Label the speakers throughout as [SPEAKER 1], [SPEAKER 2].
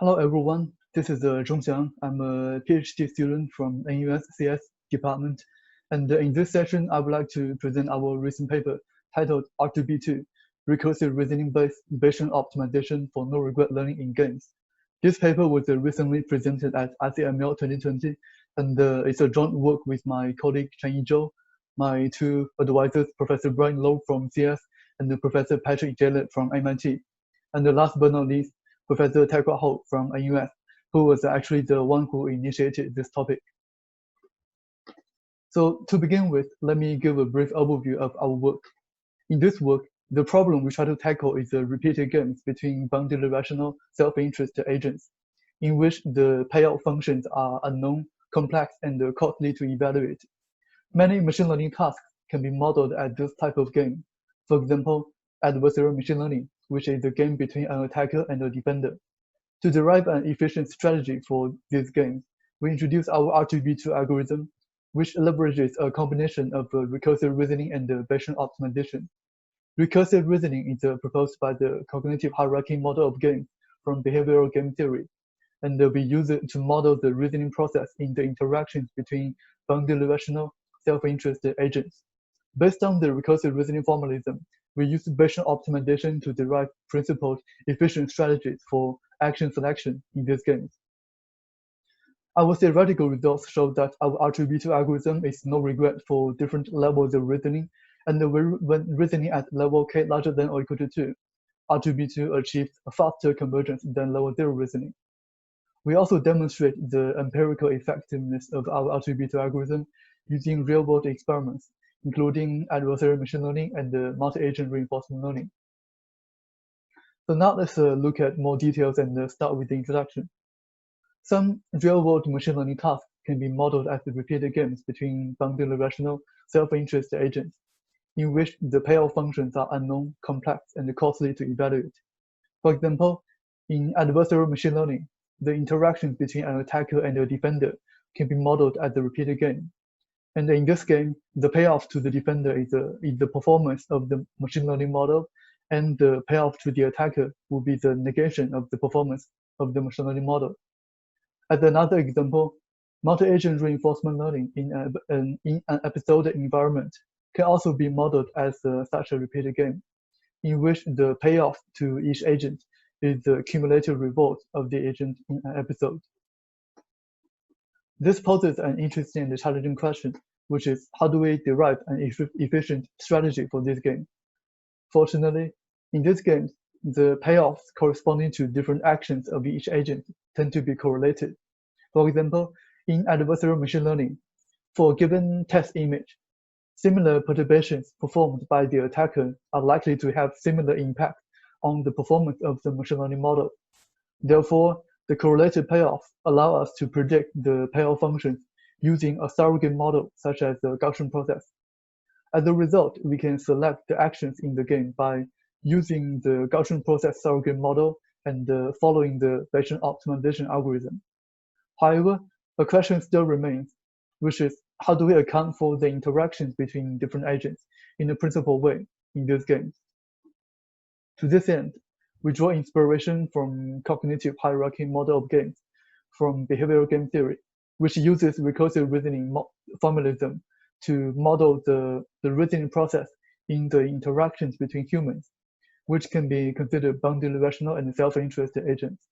[SPEAKER 1] Hello everyone, this is Zhongxi. I'm a PhD student from NUS CS department, and in this session, I would like to present our recent paper titled R2B2, Recursive Reasoning-Based Bayesian Optimization for No-Regret Learning in Games. This paper was recently presented at ICML 2020, and it's a joint work with my colleague Chenyi Zhou, my two advisors, Professor Brian Low from CS and Professor Patrick Jalett from MIT. And last but not least, Professor Taekwa Ho from NUS, who was actually the one who initiated this topic. So to begin with, let me give a brief overview of our work. In this work, the problem we try to tackle is the repeated games between bounded rational self-interest agents, in which the payout functions are unknown, complex, and costly to evaluate. Many machine learning tasks can be modeled as this type of game. For example, adversary machine learning, which is a game between an attacker and a defender. To derive an efficient strategy for these games, we introduce our R2B2 algorithm, which leverages a combination of recursive reasoning and Bayesian optimization. Recursive reasoning is proposed by the cognitive hierarchy model of games from behavioral game theory, and we use it to model the reasoning process in the interactions between bounded rational self-interested agents. Based on the recursive reasoning formalism, we use Bayesian optimization to derive principled, efficient strategies for action selection in these games. Our theoretical results show that our R2B2 algorithm is no regret for different levels of reasoning, and when reasoning at level k larger than or equal to 2, R2B2 achieves a faster convergence than level 0 reasoning. We also demonstrate the empirical effectiveness of our R2B2 algorithm using real-world experiments, including adversary machine learning and multi-agent reinforcement learning. So now let's look at more details and start with the introduction. Some real-world machine learning tasks can be modeled as repeated games between bounded rational self-interest agents, in which the payoff functions are unknown, complex, and costly to evaluate. For example, in adversarial machine learning, the interactions between an attacker and a defender can be modeled as a repeated game. And in this game, the payoff to the defender is the performance of the machine learning model, and the payoff to the attacker will be the negation of the performance of the machine learning model. As another example, multi-agent reinforcement learning in an episodic environment can also be modeled as such a repeated game, in which the payoff to each agent is the cumulative reward of the agent in an episode. This poses an interesting and challenging question, which is how do we derive an efficient strategy for this game? Fortunately, in these games, the payoffs corresponding to different actions of each agent tend to be correlated. For example, in adversarial machine learning, for a given test image, similar perturbations performed by the attacker are likely to have similar impact on the performance of the machine learning model. Therefore, the correlated payoffs allow us to predict the payoff functions using a surrogate model such as the Gaussian process. As a result, we can select the actions in the game by using the Gaussian process surrogate model and following the Bayesian optimization algorithm. However, a question still remains, which is how do we account for the interactions between different agents in a principled way in these games? To this end, we draw inspiration from cognitive hierarchy model of games from behavioral game theory, which uses recursive reasoning formalism to model the reasoning process in the interactions between humans, which can be considered bounded rational and self-interested agents.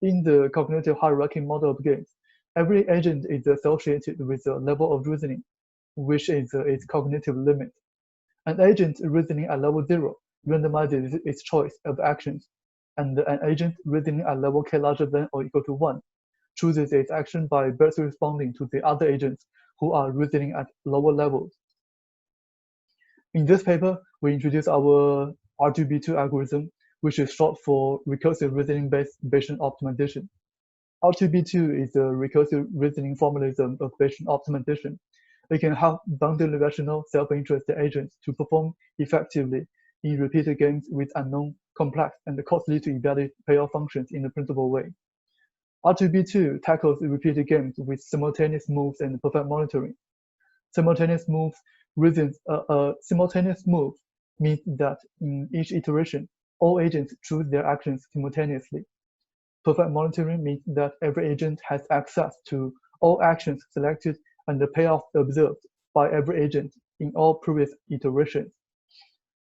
[SPEAKER 1] In the cognitive hierarchy model of games, every agent is associated with a level of reasoning, which is its cognitive limit. An agent reasoning at level 0 randomizes its choice of actions, and an agent reasoning at level k larger than or equal to 1 chooses its action by best responding to the other agents who are reasoning at lower levels. In this paper, we introduce our R2B2 algorithm, which is short for recursive reasoning-based Bayesian optimization. R2B2 is a recursive reasoning formalism of Bayesian optimization. It can help bounded rational self-interested agents to perform effectively in repeated games with unknown, complex, and costly to evaluate payoff functions in a principled way. R2B2 tackles repeated games with simultaneous moves and perfect monitoring. Simultaneous moves means that in each iteration, all agents choose their actions simultaneously. Perfect monitoring means that every agent has access to all actions selected and the payoff observed by every agent in all previous iterations.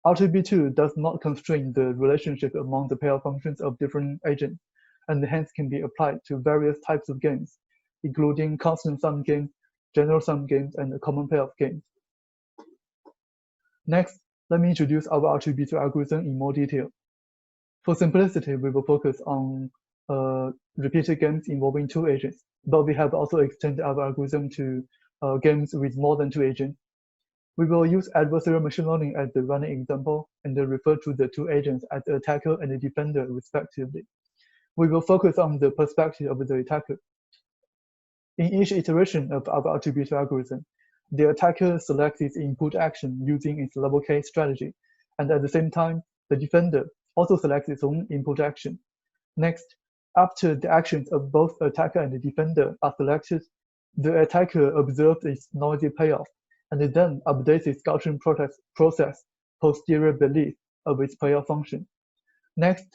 [SPEAKER 1] R2-B2 does not constrain the relationship among the payoff functions of different agents, and hence can be applied to various types of games, including constant sum games, general sum games, and common payoff games. Next, let me introduce our R2-B2 algorithm in more detail. For simplicity, we will focus on repeated games involving 2 agents, but we have also extended our algorithm to games with more than 2 agents. We will use adversarial machine learning as the running example and refer to the 2 agents as the attacker and the defender respectively. We will focus on the perspective of the attacker. In each iteration of our R2-B2 algorithm, the attacker selects its input action using its level K strategy, and at the same time, the defender also selects its own input action. Next, after the actions of both attacker and the defender are selected, the attacker observes its noisy payoff and then updates its Gaussian process posterior beneath of its payoff function. Next,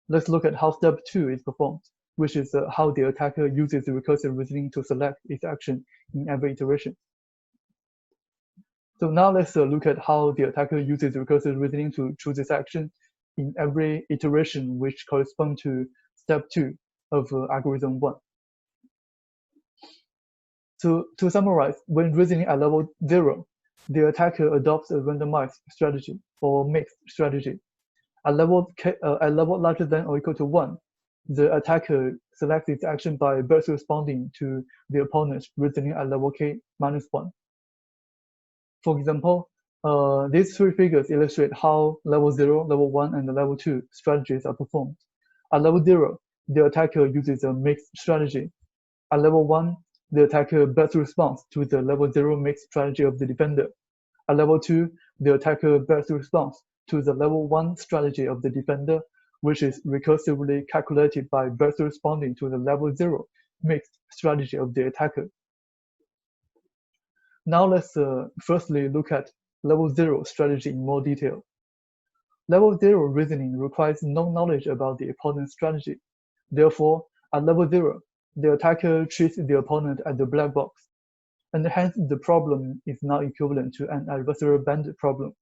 [SPEAKER 1] let's look at how step 2 is performed, which is how the attacker uses recursive reasoning to select its action in every iteration. So now let's look at how the attacker uses recursive reasoning to choose its action in every iteration which correspond to step 2 of algorithm 1. To summarize, when reasoning at level 0, the attacker adopts a randomized strategy or mixed strategy. At level larger than or equal to 1, the attacker selects its action by burst responding to the opponent's reasoning at level k minus 1. For example, these 3 figures illustrate how level 0, level 1, and level 2 strategies are performed. At level 0, the attacker uses a mixed strategy. At level 1, the attacker best responds to the level 0 mixed strategy of the defender. At level 2, the attacker best responds to the level 1 strategy of the defender, which is recursively calculated by best responding to the level 0 mixed strategy of the attacker. Now let's firstly look at level 0 strategy in more detail. Level 0 reasoning requires no knowledge about the opponent's strategy. Therefore, at level 0, the attacker treats the opponent as the black box, and hence the problem is not equivalent to an adversarial bandit problem.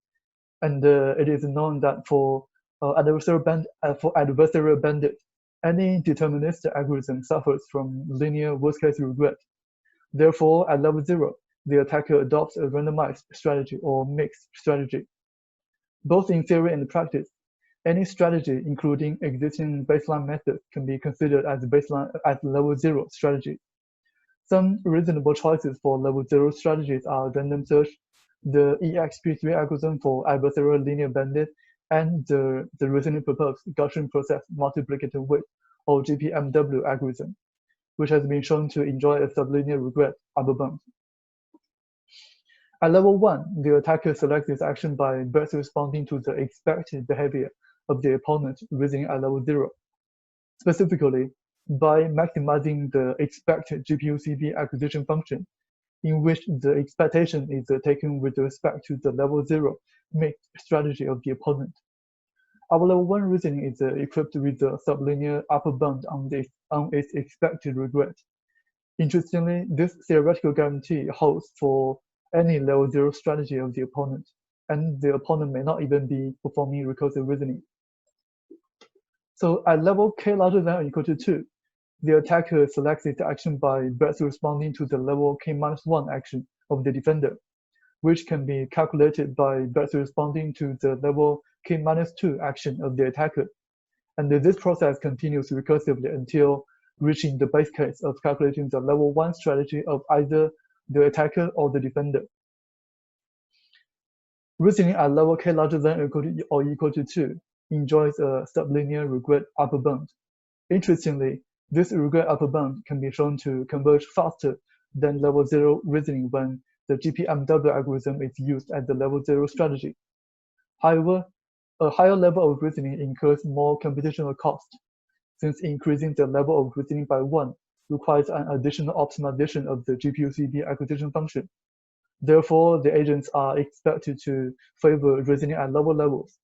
[SPEAKER 1] And it is known that for adversarial bandit, any deterministic algorithm suffers from linear worst-case regret. Therefore, at level 0, the attacker adopts a randomized strategy or mixed strategy. Both in theory and practice, any strategy, including existing baseline methods, can be considered as level 0 strategy. Some reasonable choices for level 0 strategies are random search, the EXP3 algorithm for adversarial linear bandit, and the reasoning proposed Gaussian process multiplicative weight, or GPMW algorithm, which has been shown to enjoy a sublinear regret upper bound. At level 1, the attacker selects its action by best responding to the expected behavior of the opponent reasoning at level 0. Specifically, by maximizing the expected GPU-CV acquisition function, in which the expectation is taken with respect to the level 0 mixed strategy of the opponent. Our level 1 reasoning is equipped with the sublinear upper bound on its expected regret. Interestingly, this theoretical guarantee holds for any level 0 strategy of the opponent, and the opponent may not even be performing recursive reasoning. So at level k larger than or equal to 2, the attacker selects its action by best responding to the level k minus 1 action of the defender, which can be calculated by best responding to the level k minus 2 action of the attacker. And this process continues recursively until reaching the base case of calculating the level 1 strategy of either the attacker or the defender. Reasoning at level k larger than or equal to 2 enjoys a sublinear regret upper bound. Interestingly, this regret upper bound can be shown to converge faster than level 0 reasoning when the GPMW algorithm is used as the level 0 strategy. However, a higher level of reasoning incurs more computational cost, since increasing the level of reasoning by 1 requires an additional optimization of the GPU-CV acquisition function. Therefore, the agents are expected to favor reasoning at lower levels.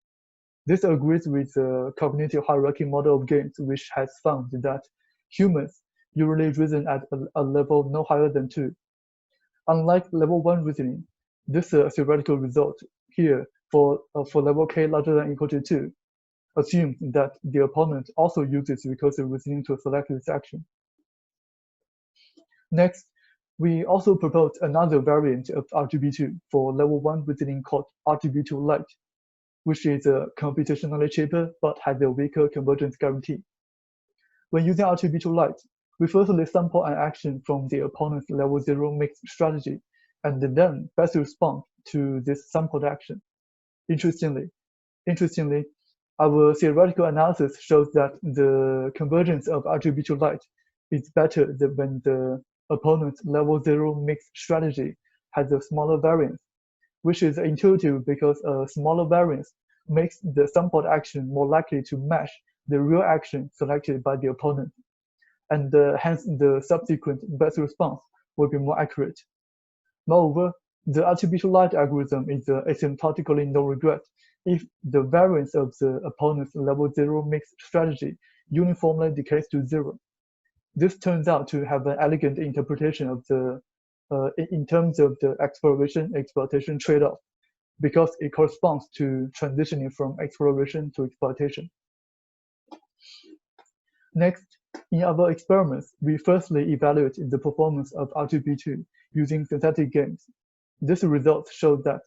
[SPEAKER 1] This agrees with the cognitive hierarchy model of games, which has found that humans usually reason at a level no higher than 2. Unlike level 1 reasoning, this theoretical result here for level k larger than or equal to 2 assumes that the opponent also uses recursive reasoning to select this action. Next, we also proposed another variant of R2B2 for level 1 reasoning called R2B2 Lite, which is computationally cheaper but has a weaker convergence guarantee. When using R2B2 Lite, we firstly sample an action from the opponent's level 0 mixed strategy, and then best respond to this sampled action. Interestingly, our theoretical analysis shows that the convergence of R2B2 Lite is better than when the opponent's level 0 mixed strategy has a smaller variance, which is intuitive because a smaller variance makes the sampled action more likely to match the real action selected by the opponent, and hence the subsequent best response will be more accurate. Moreover, the R2B2 Lite algorithm is asymptotically no-regret if the variance of the opponent's level 0 mixed strategy uniformly decays to 0. This turns out to have an elegant interpretation of the in terms of the exploration-exploitation trade-off, because it corresponds to transitioning from exploration to exploitation. Next, in our experiments, we firstly evaluated the performance of R2B2 using synthetic games. This results show that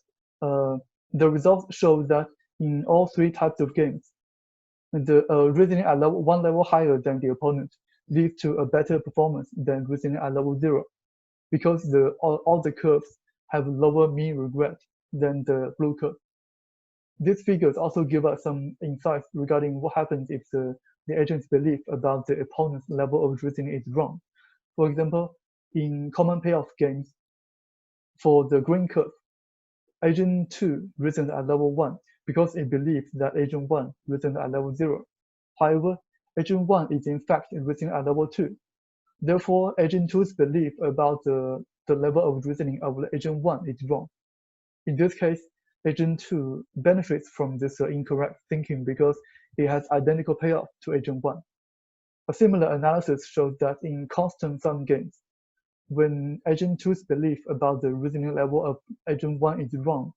[SPEAKER 1] in all 3 types of games, the reasoning at one level higher than the opponent leads to a better performance than reasoning at level 0, because all the curves have lower mean regret than the blue curve. These figures also give us some insights regarding what happens if the agent's belief about the opponent's level of reasoning is wrong. For example, in common payoff games, for the green curve, agent 2 reasons at level 1 because it believes that agent 1 reasons at level 0. However, agent 1 is in fact reasoning at level 2. Therefore, agent 2's belief about the level of reasoning of agent 1 is wrong. In this case, agent 2 benefits from this incorrect thinking because it has identical payoff to agent 1. A similar analysis shows that in constant sum games, when agent 2's belief about the reasoning level of agent 1 is wrong,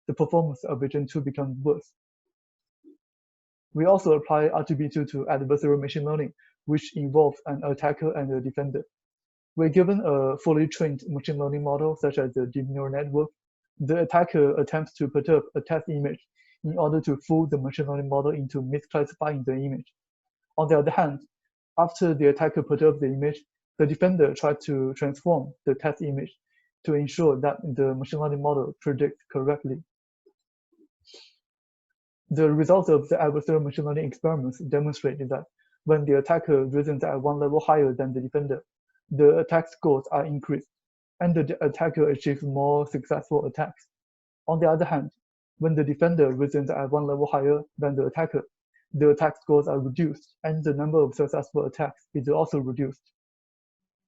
[SPEAKER 1] the performance of agent 2 becomes worse. We also apply R2B2 to adversary machine learning, which involves an attacker and a defender. We're given a fully trained machine learning model, such as the deep neural network. The attacker attempts to perturb a test image in order to fool the machine learning model into misclassifying the image. On the other hand, after the attacker perturbs the image, the defender tries to transform the test image to ensure that the machine learning model predicts correctly. The results of the adversarial machine learning experiments demonstrated that when the attacker reasons at one level higher than the defender, the attack scores are increased, and the attacker achieves more successful attacks. On the other hand, when the defender reasons at one level higher than the attacker, the attack scores are reduced, and the number of successful attacks is also reduced.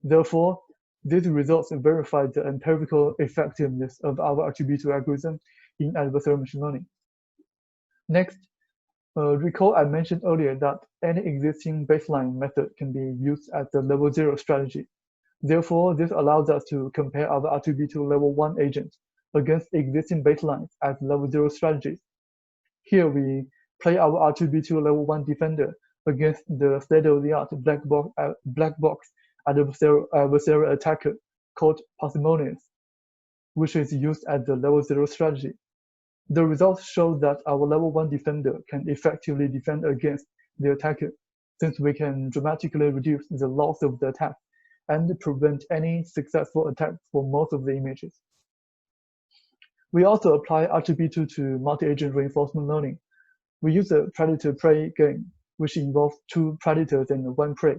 [SPEAKER 1] Therefore, these results verify the empirical effectiveness of our R2B2 algorithm in adversarial machine learning. Next, recall I mentioned earlier that any existing baseline method can be used as the level 0 strategy. Therefore, this allows us to compare our R2B2 level 1 agent against existing baselines as level 0 strategies. Here we play our R2B2 level 1 defender against the state-of-the-art black box adversarial attacker called parsimonious, which is used as the level 0 strategy. The results show that our level 1 defender can effectively defend against the attacker, since we can dramatically reduce the loss of the attack and prevent any successful attack for most of the images. We also apply R2B2 to multi-agent reinforcement learning. We use a predator-prey game, which involves 2 predators and 1 prey.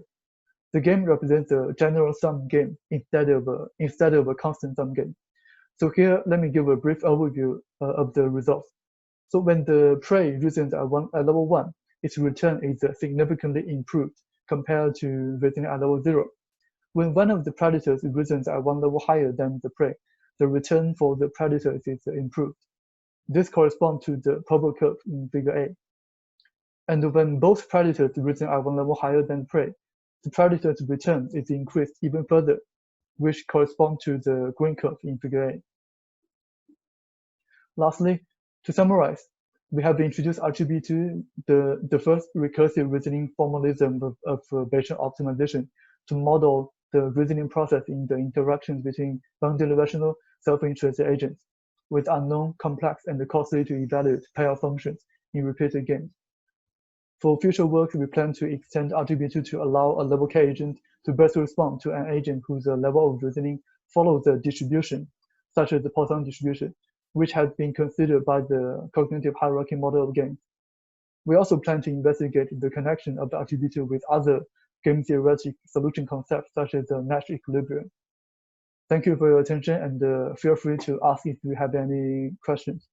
[SPEAKER 1] The game represents a general sum game instead of a constant sum game. So here, let me give a brief overview of the results. So when the prey reasons at level 1, its return is significantly improved compared to reasoning at level 0. When one of the predators reasons at one level higher than the prey, the return for the predators is improved. This corresponds to the purple curve in figure A. And when both predators reason at one level higher than prey, the predator's return is increased even further, which corresponds to the green curve in figure A. Lastly, to summarize, we have introduced R2B2, the first recursive reasoning formalism of Bayesian optimization, to model the reasoning process in the interactions between boundary rational self-interested agents with unknown, complex, and costly to evaluate payoff functions in repeated games. For future work, we plan to extend R2B2 to allow a level K agent to best respond to an agent whose level of reasoning follows a distribution, such as the Poisson distribution, which has been considered by the cognitive hierarchy model of games. We also plan to investigate the connection of the R2B2 with other game theoretic solution concepts, such as the Nash equilibrium. Thank you for your attention, and feel free to ask if you have any questions.